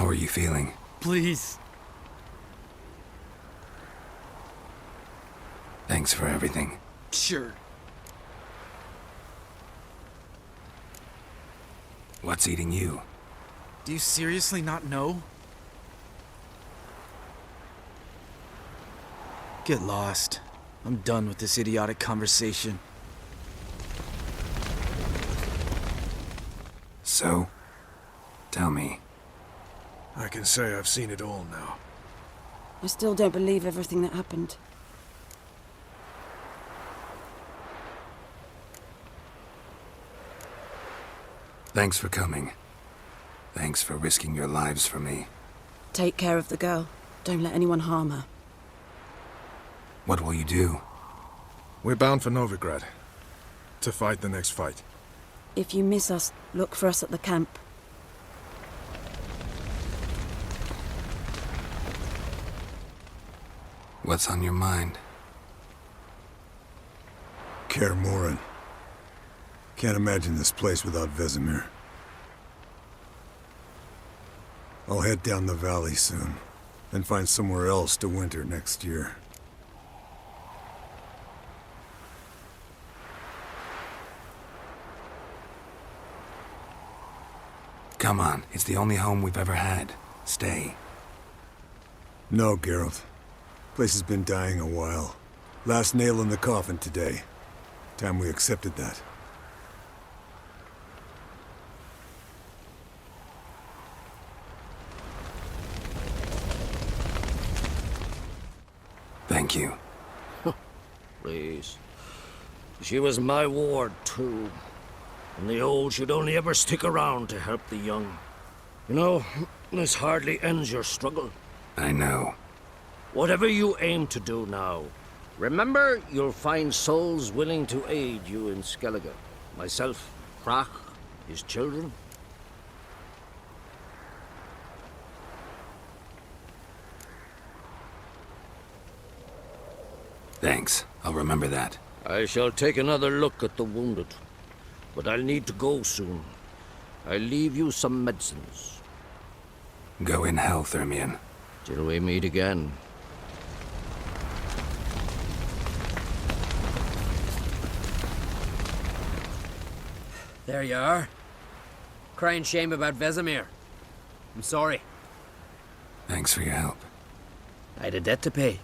How are you feeling? Please. Thanks for everything. Sure. What's eating you? Do you seriously not know? Get lost. I'm done with this idiotic conversation. So? Tell me. I can say I've seen it all now. I still don't believe everything that happened. Thanks for coming. Thanks for risking your lives for me. Take care of the girl. Don't let anyone harm her. What will you do? We're bound for Novigrad. To fight the next fight. If you miss us, look for us at the camp. What's on your mind? Kaer Morhen. Can't imagine this place without Vesemir. I'll head down the valley soon, then find somewhere else to winter next year. Come on, it's the only home we've ever had. Stay. No, Geralt. Place has been dying a while. Last nail in the coffin today. Time we accepted that. Thank you. Please. She was my ward, too. And the old should only ever stick around to help the young. You know, this hardly ends your struggle. I know. Whatever you aim to do now, remember you'll find souls willing to aid you in Skellige. Myself, Krach, his children. Thanks. I'll remember that. I shall take another look at the wounded. But I'll need to go soon. I'll leave you some medicines. Go in health, Ermion. Till we meet again. There you are. Crying shame about Vesemir. I'm sorry. Thanks for your help. I had a debt to pay.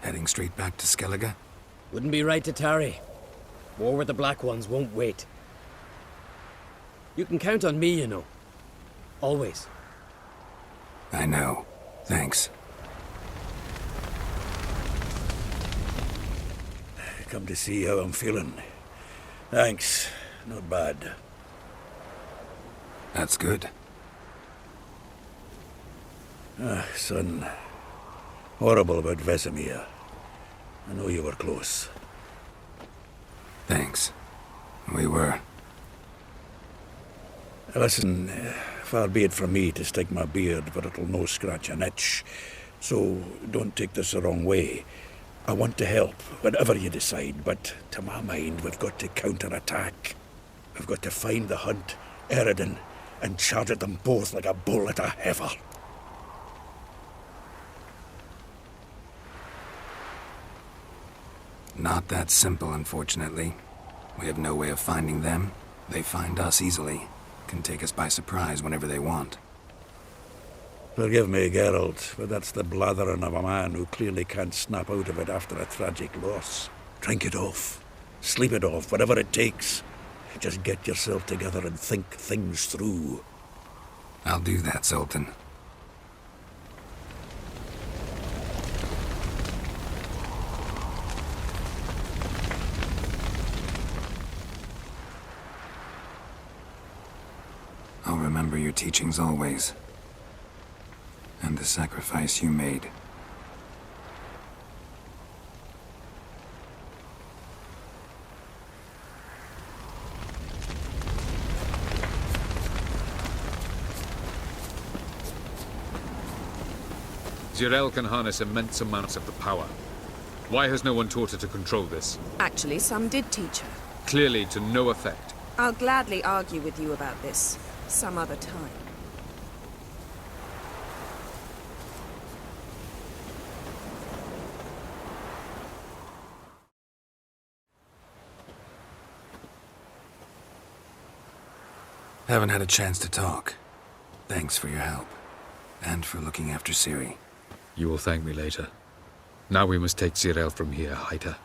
Heading straight back to Skellige? Wouldn't be right to tarry. War with the Black Ones won't wait. You can count on me, you know. Always. I know. Thanks. Come to see how I'm feeling. Thanks. Not bad. That's good. Son. Horrible about Vesemir. I know you were close. Thanks. We were. Listen, far be it from me to stick my beard, but it'll no scratch an itch. So don't take this the wrong way. I want to help, whatever you decide, but to my mind, we've got to counter-attack. We've got to find the Hunt, Eredin, and charge at them both like a bull at a heifer. Not that simple, unfortunately. We have no way of finding them. They find us easily. Can take us by surprise whenever they want. Forgive me, Geralt, but that's the blathering of a man who clearly can't snap out of it after a tragic loss. Drink it off. Sleep it off, whatever it takes. Just get yourself together and think things through. I'll do that, Sultan. I'll remember your teachings always. And the sacrifice you made. Jirel can harness immense amounts of the power. Why has no one taught her to control this? Actually, some did teach her. Clearly to no effect. I'll gladly argue with you about this. Some other time. Haven't had a chance to talk. Thanks for your help. And for looking after Ciri. You will thank me later. Now we must take Cyril from here, hide her,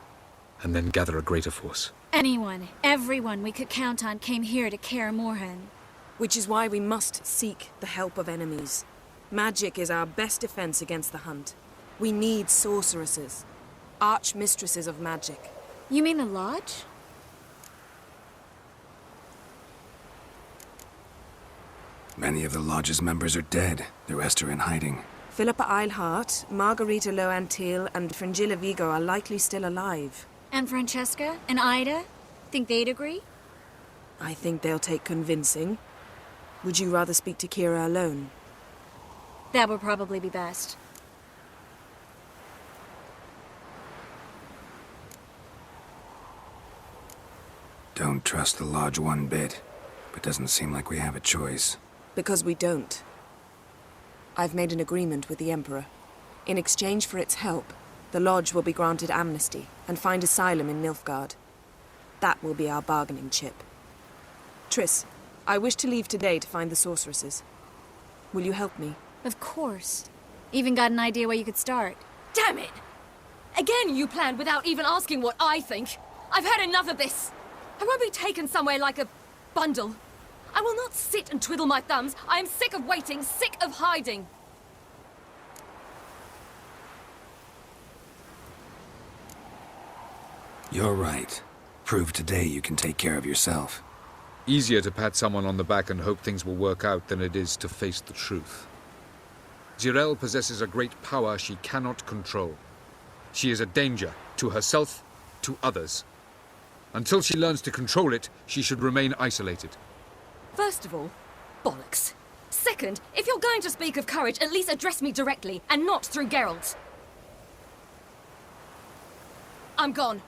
and then gather a greater force. Anyone, everyone we could count on came here to Kaer Morhen. Which is why we must seek the help of enemies. Magic is our best defense against the hunt. We need sorceresses. Archmistresses of magic. You mean the Lodge? Many of the Lodge's members are dead. The rest are in hiding. Philippa Eilhart, Margarita Loantil, and Fringilla Vigo are likely still alive. And Francesca? And Ida? Think they'd agree? I think they'll take convincing. Would you rather speak to Kira alone? That would probably be best. Don't trust the Lodge one bit, but doesn't seem like we have a choice. Because we don't. I've made an agreement with the Emperor. In exchange for its help, the Lodge will be granted amnesty and find asylum in Nilfgaard. That will be our bargaining chip. Triss, I wish to leave today to find the sorceresses. Will you help me? Of course. Even got an idea where you could start. Damn it! Again you planned without even asking what I think. I've had enough of this. I won't be taken somewhere like a bundle. I will not sit and twiddle my thumbs. I am sick of waiting, sick of hiding. You're right. Prove today you can take care of yourself. Easier to pat someone on the back and hope things will work out than it is to face the truth. Jirel possesses a great power she cannot control. She is a danger to herself, to others. Until she learns to control it, she should remain isolated. First of all, bollocks. Second, if you're going to speak of courage, at least address me directly, and not through Geralt. I'm gone.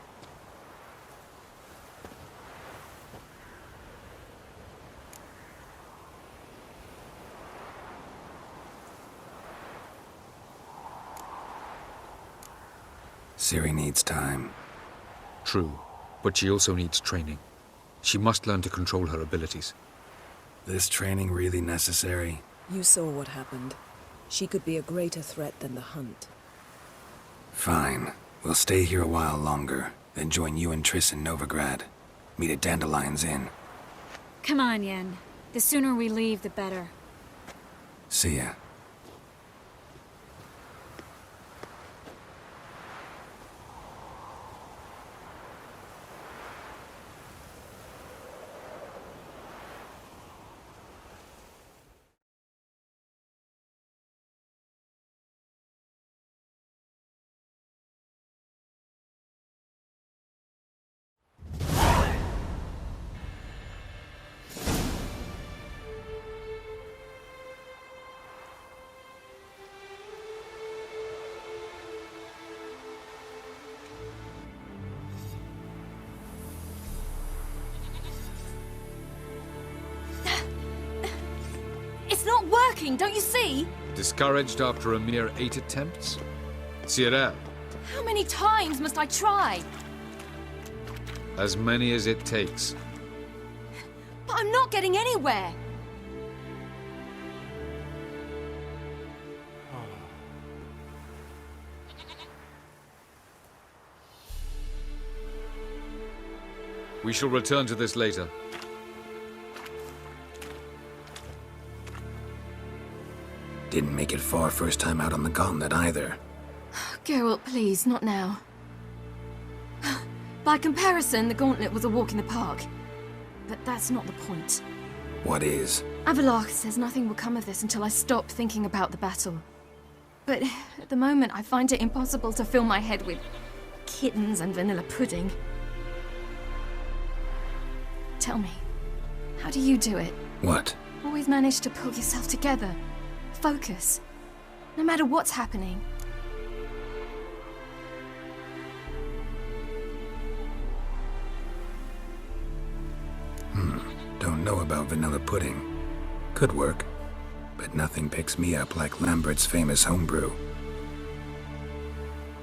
Ciri needs time. True, but she also needs training. She must learn to control her abilities. This training really necessary? You saw what happened. She could be a greater threat than the hunt. Fine. We'll stay here a while longer, then join you and Triss in Novigrad. Meet at Dandelion's Inn. Come on, Yen. The sooner we leave, the better. See ya. It's not working, don't you see? Discouraged after a mere 8 attempts? Cyril, How many times must I try? as many as it takes. But I'm not getting anywhere. We shall return to this later. Didn't make it far first time out on the gauntlet either. Geralt, please, not now. By comparison, the gauntlet was a walk in the park. But that's not the point. What is? Avallac'h says nothing will come of this until I stop thinking about the battle. But at the moment, I find it impossible to fill my head with kittens and vanilla pudding. Tell me, how do you do it? What? Always manage to pull yourself together. Focus. No matter what's happening. Don't know about vanilla pudding. Could work, but nothing picks me up like Lambert's famous homebrew.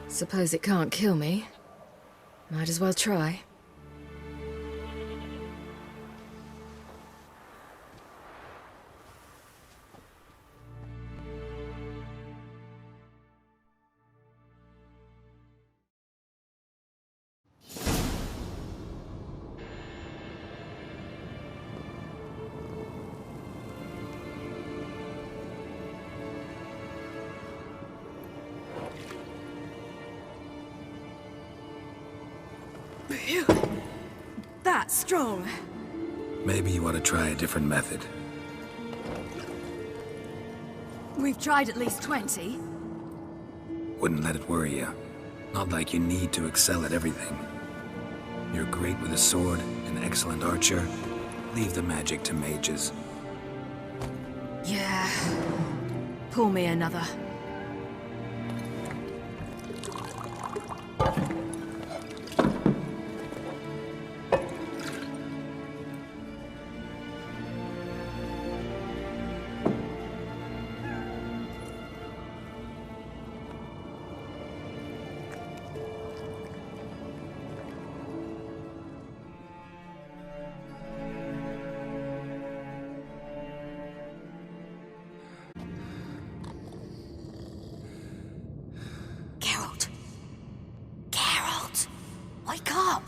Suppose it can't kill me. Might as well try. Phew. That's strong. Maybe you ought to try a different method. We've tried at least 20. Wouldn't let it worry you. Not like you need to excel at everything. You're great with a sword, an excellent archer. Leave the magic to mages. Yeah. Pull me another. Wake up!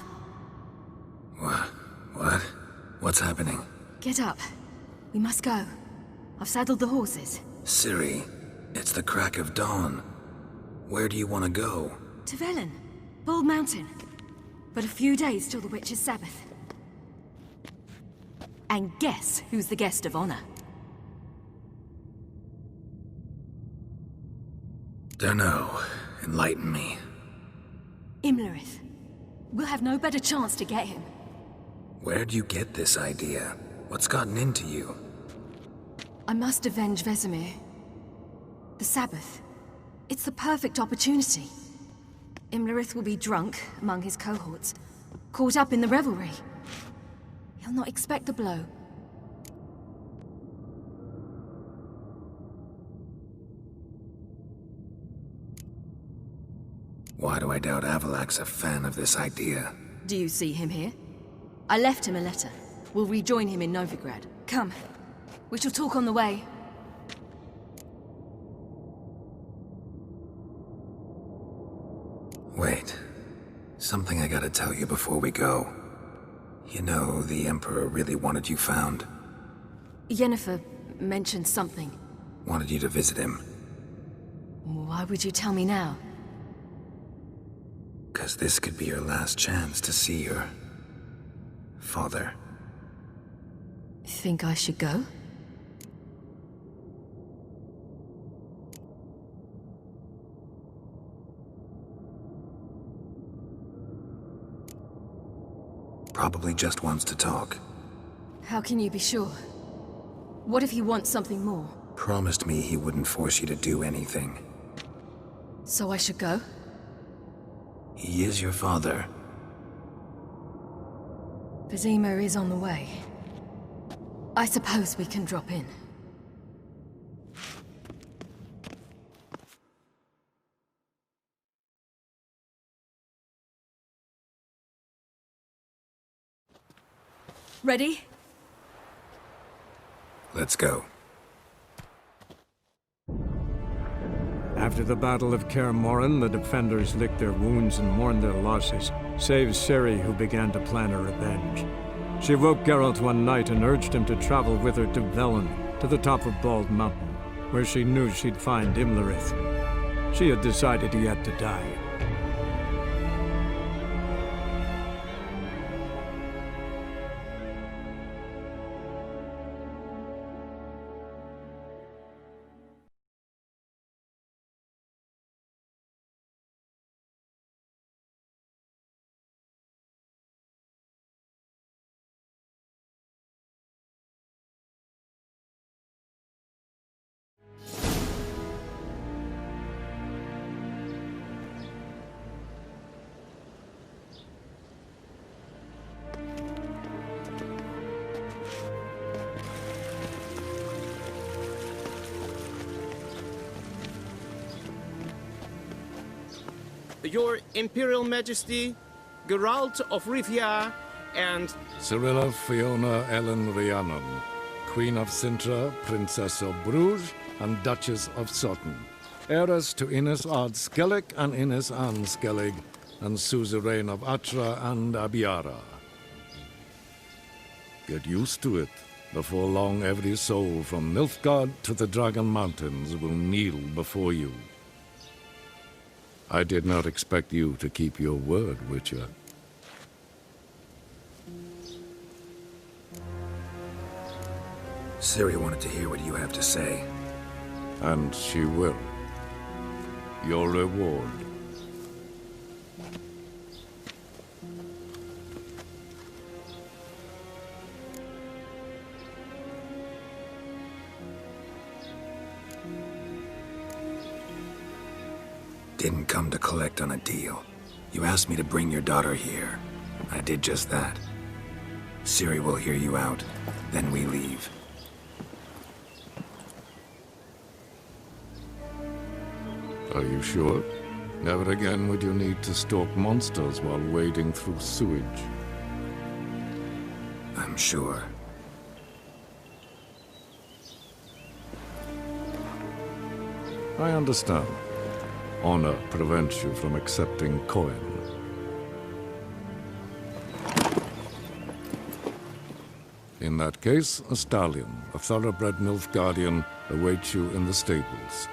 What? What's happening? Get up. We must go. I've saddled the horses. Ciri, it's the crack of dawn. Where do you want to go? To Velen. Bald Mountain. But a few days till the Witch's Sabbath. And guess who's the guest of honor? Dunno. Enlighten me. Imlerith. We'll have no better chance to get him. Where'd you get this idea? What's gotten into you? I must avenge Vesemir. The Sabbath. It's the perfect opportunity. Imlerith will be drunk among his cohorts, caught up in the revelry. He'll not expect the blow. Why do I doubt Avalak's a fan of this idea? Do you see him here? I left him a letter. We'll rejoin him in Novigrad. Come. We shall talk on the way. Wait. Something I gotta tell you before we go. You know, the Emperor really wanted you found. Yennefer mentioned something. Wanted you to visit him. Why would you tell me now? 'Cause this could be your last chance to see your father. Think I should go? Probably just wants to talk. How can you be sure? What if he wants something more? Promised me he wouldn't force you to do anything. So I should go? He is your father. Vesemir is on the way. I suppose we can drop in. Ready? Let's go. After the Battle of Kaer Morhen, the defenders licked their wounds and mourned their losses, save Ciri, who began to plan a revenge. She woke Geralt one night and urged him to travel with her to Velen, to the top of Bald Mountain, where she knew she'd find Imlerith. She had decided he had to die. Your Imperial Majesty, Geralt of Rivia, and... Cyrilla Fiona Ellen Rhiannon, Queen of Sintra, Princess of Bruges, and Duchess of Sutton. Heiress to Innes Ard Skellig and Innes Anne Skellig, and suzerain of Atra and Abiara. Get used to it. Before long, every soul from Nilfgaard to the Dragon Mountains will kneel before you. I did not expect you to keep your word, Witcher. Ciri wanted to hear what you have to say. And she will. Your reward. Didn't come to collect on a deal. You asked me to bring your daughter here. I did just that. Ciri will hear you out, then we leave. Are you sure? Never again would you need to stalk monsters while wading through sewage. I'm sure. I understand. Honor prevents you from accepting coin. In that case, a stallion, a thoroughbred Nilfgaardian, awaits you in the stables.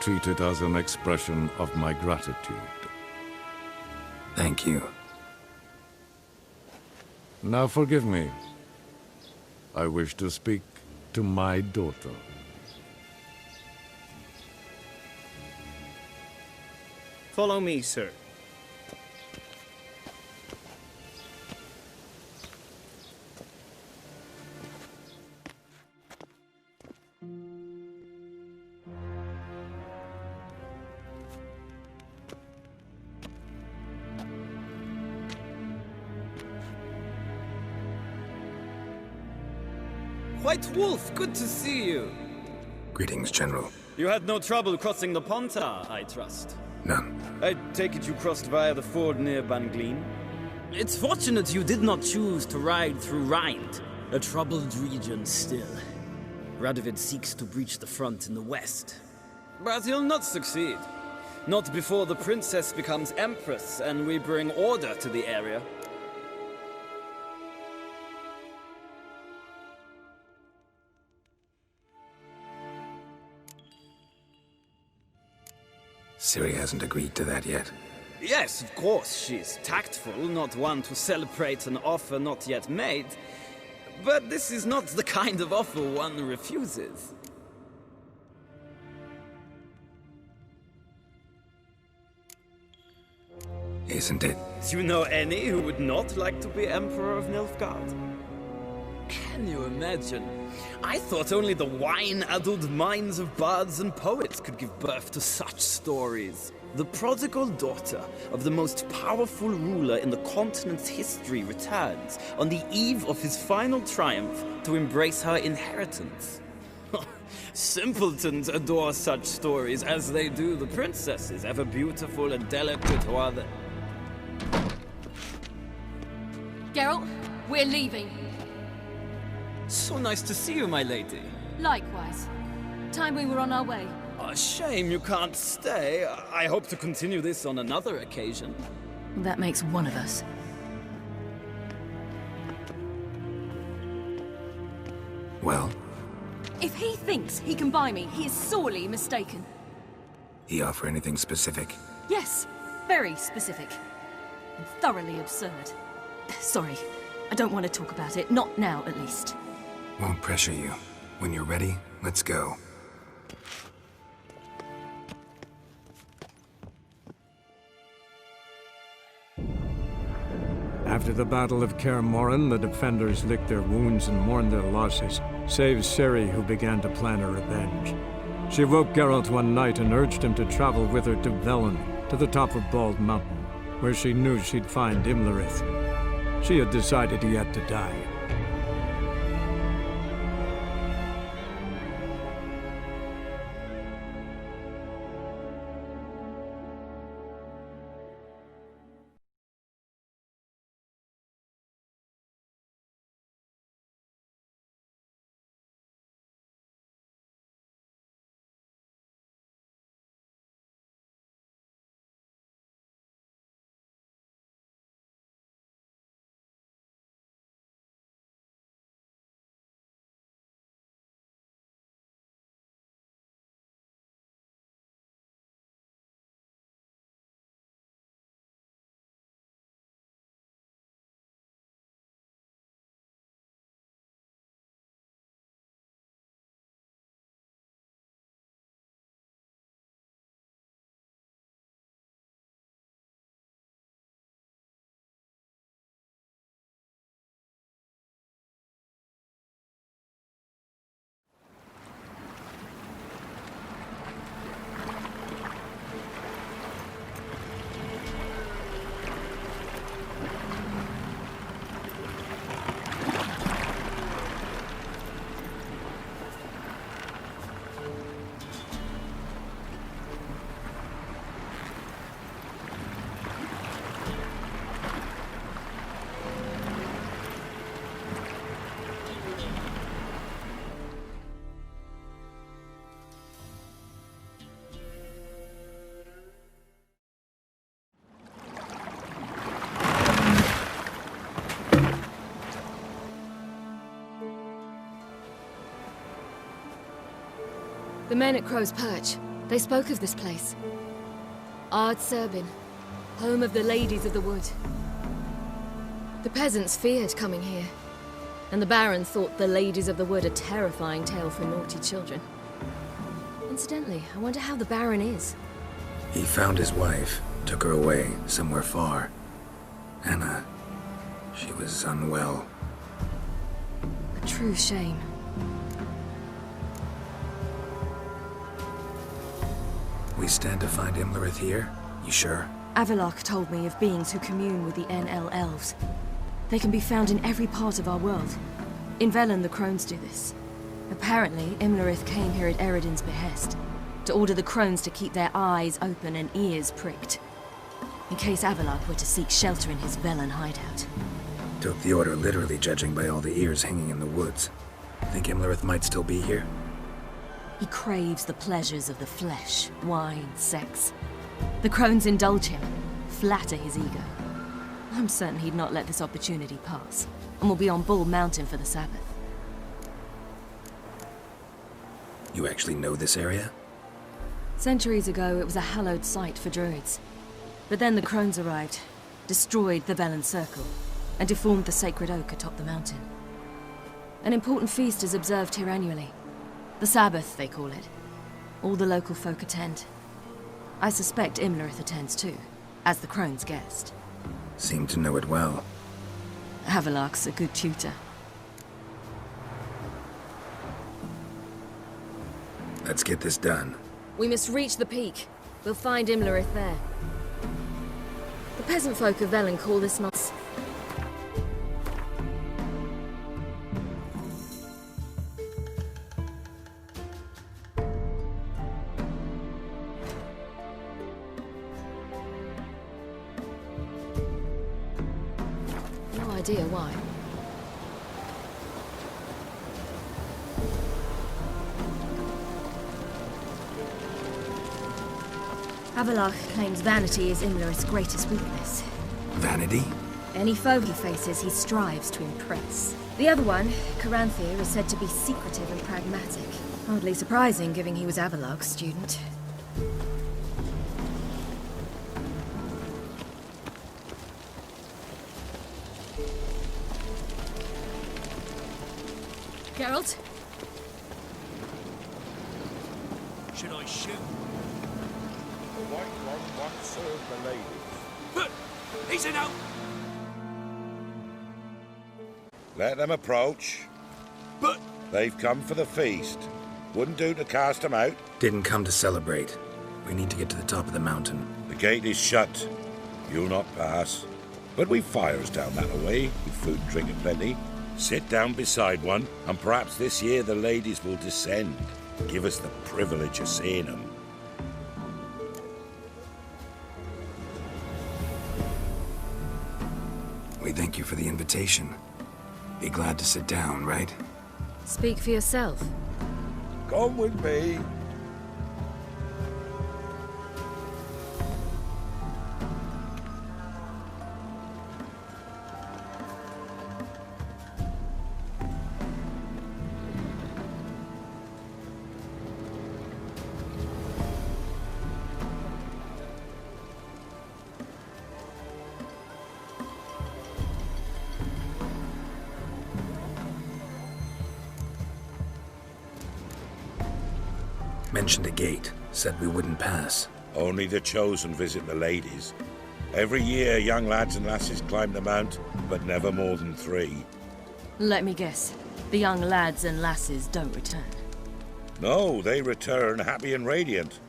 Treat it as an expression of my gratitude. Thank you. Now forgive me. I wish to speak to my daughter. Follow me, sir. White Wolf, good to see you. Greetings, General. You had no trouble crossing the Pontar, I trust. None. I take it you crossed via the ford near Banglin? It's fortunate you did not choose to ride through Rind, a troubled region still. Radovid seeks to breach the front in the west. But he'll not succeed. Not before the princess becomes empress and we bring order to the area. Ciri hasn't agreed to that yet. Yes, of course, she's tactful, not one to celebrate an offer not yet made. But this is not the kind of offer one refuses. Isn't it? Do you know any who would not like to be Emperor of Nilfgaard? Can you imagine? I thought only the wine-addled minds of bards and poets could give birth to such stories. The prodigal daughter of the most powerful ruler in the continent's history returns on the eve of his final triumph to embrace her inheritance. Simpletons adore such stories as they do the princesses, ever beautiful and delicate while the... Geralt, we're leaving. So nice to see you, my lady. Likewise. Time we were on our way. A shame you can't stay. I hope to continue this on another occasion. That makes one of us. Well? If he thinks he can buy me, he is sorely mistaken. He offer anything specific? Yes, very specific. And thoroughly absurd. Sorry, I don't want to talk about it. Not now, at least. Won't pressure you. When you're ready, let's go. After the Battle of Kaer Morhen, the defenders licked their wounds and mourned their losses, save Ciri, who began to plan her revenge. She woke Geralt one night and urged him to travel with her to Velen, to the top of Bald Mountain, where she knew she'd find Imlerith. She had decided he had to die. The men at Crow's Perch, they spoke of this place. Ard Serbin, home of the Ladies of the Wood. The peasants feared coming here, and the Baron thought the Ladies of the Wood a terrifying tale for naughty children. Incidentally, I wonder how the Baron is. He found his wife, took her away, somewhere far. Anna, she was unwell. A true shame. We stand to find Imlerith here? You sure? Avalok told me of beings who commune with the NL elves. They can be found in every part of our world. In Velen, the Crones do this. Apparently, Imlerith came here at Eredin's behest, to order the Crones to keep their eyes open and ears pricked, in case Avalok were to seek shelter in his Velen hideout. Took the order literally, judging by all the ears hanging in the woods. Think Imlerith might still be here? He craves the pleasures of the flesh, wine, sex. The Crones indulge him, flatter his ego. I'm certain he'd not let this opportunity pass, and will be on Bull Mountain for the Sabbath. You actually know this area? Centuries ago, it was a hallowed site for druids. But then the Crones arrived, destroyed the Velen Circle, and deformed the sacred oak atop the mountain. An important feast is observed here annually. The Sabbath, they call it. All the local folk attend. I suspect Imlerith attends too, as the Crone's guest. Seem to know it well. Avalok's a good tutor. Let's get this done. We must reach the peak. We'll find Imlerith there. The peasant folk of Velen call this nonsense. No idea why. Avalok claims vanity is Imlerith's greatest weakness. Vanity? Any foe he faces, he strives to impress. The other one, Caranthir, is said to be secretive and pragmatic. Hardly surprising, given he was Avalok's student. Geralt? Should I shoot? The White One once served the ladies. But he's in out. Let them approach. But they've come for the feast. Wouldn't do to cast them out. Didn't come to celebrate. We need to get to the top of the mountain. The gate is shut. You'll not pass. But we've fires down that way, with food and drink aplenty. Sit down beside one, and perhaps this year the ladies will descend. Give us the privilege of seeing them. We thank you for the invitation. Be glad to sit down, right? Speak for yourself. Come with me. Mentioned a gate. Said we wouldn't pass. Only the chosen visit the ladies. Every year, young lads and lasses climb the mount, but never more than 3. Let me guess. The young lads and lasses don't return. No, they return happy and radiant.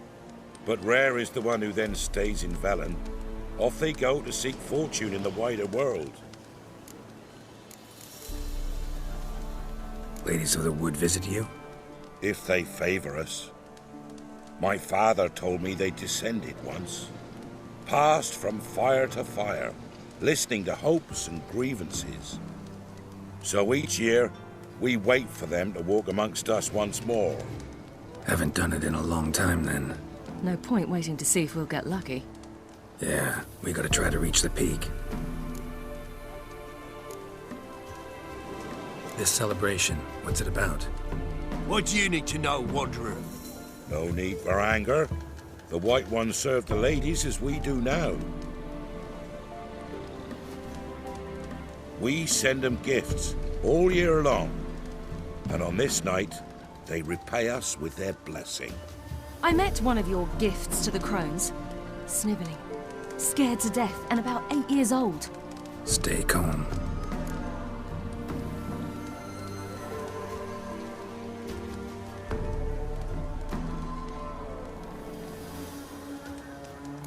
But rare is the one who then stays in Velen. Off they go to seek fortune in the wider world. Ladies of the Wood visit you? If they favor us. My father told me they descended once. Passed from fire to fire, listening to hopes and grievances. So each year, we wait for them to walk amongst us once more. Haven't done it in a long time, then. No point waiting to see if we'll get lucky. Yeah, we gotta try to reach the peak. This celebration, what's it about? What do you need to know, Wanderer? No need for anger. The White Ones serve the ladies as we do now. We send them gifts all year long, and on this night, they repay us with their blessing. I met one of your gifts to the crones. Snivelling, scared to death, and about 8 years old. Stay calm.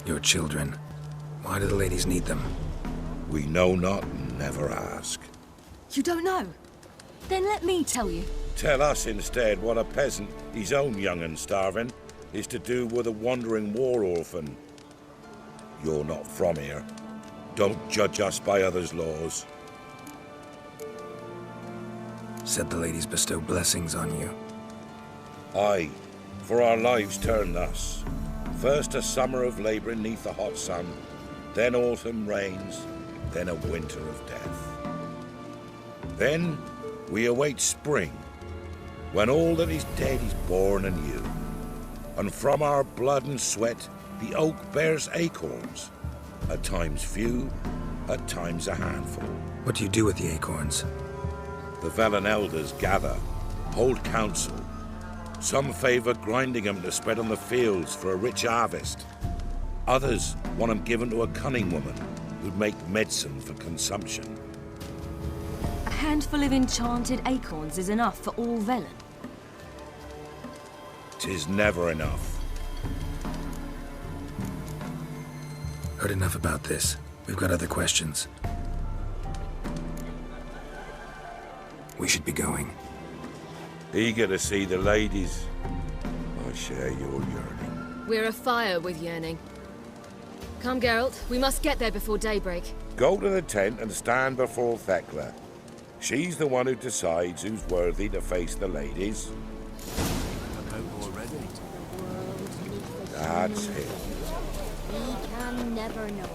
Your children. Why do the ladies need them? We know not and never ask. You don't know? Then let me tell you. Tell us instead what a peasant, his own young and starving, is to do with a wandering war orphan. You're not from here. Don't judge us by others' laws. Said the ladies bestow blessings on you. Aye, for our lives turn thus. First a summer of labouring neath the hot sun, then autumn rains, then a winter of death. Then we await spring, when all that is dead is born anew. And from our blood and sweat the oak bears acorns, at times few, at times a handful. What do you do with the acorns? The Velen elders gather, hold council. Some favour grinding them to spread on the fields for a rich harvest. Others want them given to a cunning woman who'd make medicine for consumption. A handful of enchanted acorns is enough for all Velen. 'Tis never enough. Heard enough about this. We've got other questions. We should be going. Eager to see the ladies. I share your yearning. We're afire with yearning. Come, Geralt. We must get there before daybreak. Go to the tent and stand before Thekla. She's the one who decides who's worthy to face the ladies. That's it. We can never know.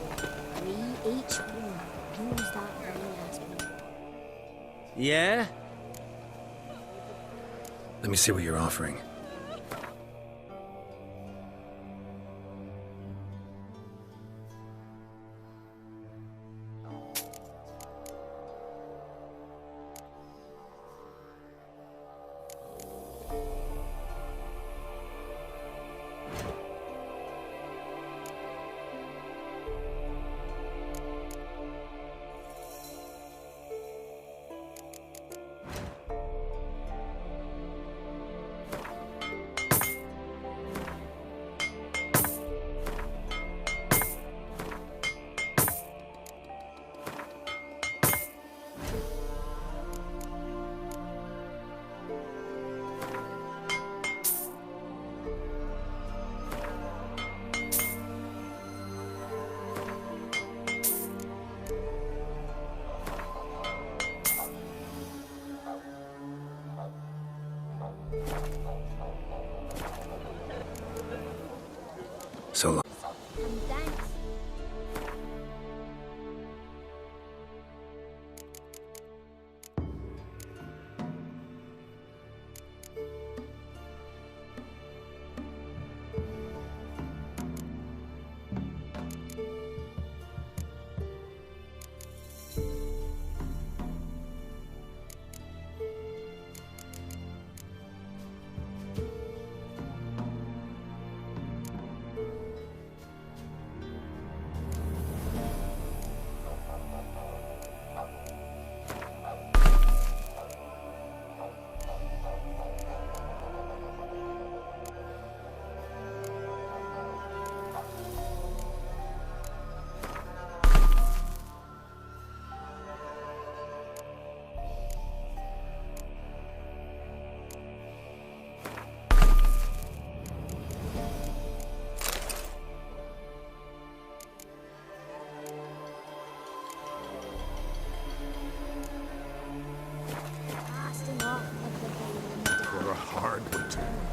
We each one use that very aspect. Yeah? Let me see what you're offering. So long.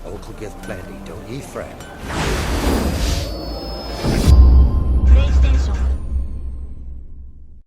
Uncle give plenty, don't ye fret.